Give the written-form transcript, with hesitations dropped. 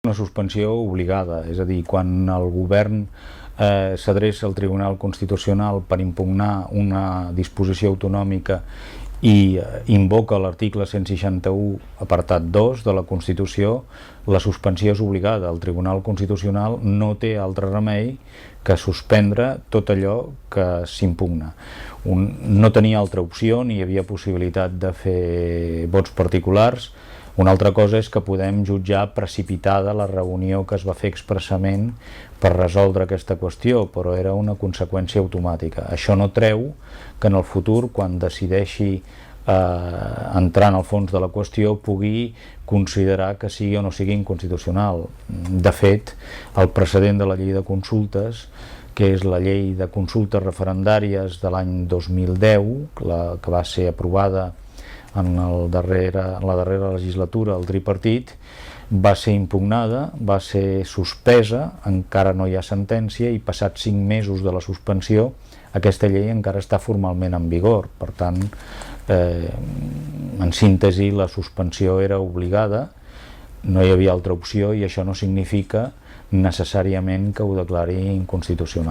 Una suspensió obligada, és a dir, quan el govern s'adreça al Tribunal Constitucional per impugnar una disposició autonòmica i invoca l'article 161 apartat 2 de la Constitució, la suspensió és obligada. El Tribunal Constitucional no té altre remei que suspendre tot allò que s'impugna. No tenia altra opció, ni hi havia possibilitat de fer vots particulars. Una altra cosa és que podem jutjar precipitada la reunió que es va fer expressament per resoldre aquesta qüestió, però era una conseqüència automàtica. Això no treu que en el futur, quan decideixi entrar en el fons de la qüestió, pugui considerar que sigui o no sigui inconstitucional. De fet, el precedent de la llei de consultes, que és la llei de consultes referendàries de l'any 2010, que va ser aprovada en la darrera legislatura del tripartit, va ser impugnada, va ser suspesa, encara no hi ha sentència i passats 5 mesos de la suspensió aquesta llei encara està formalment en vigor. Per tant, en síntesi, la suspensió era obligada, no hi havia altra opció i això no significa necessàriament que ho declari inconstitucional.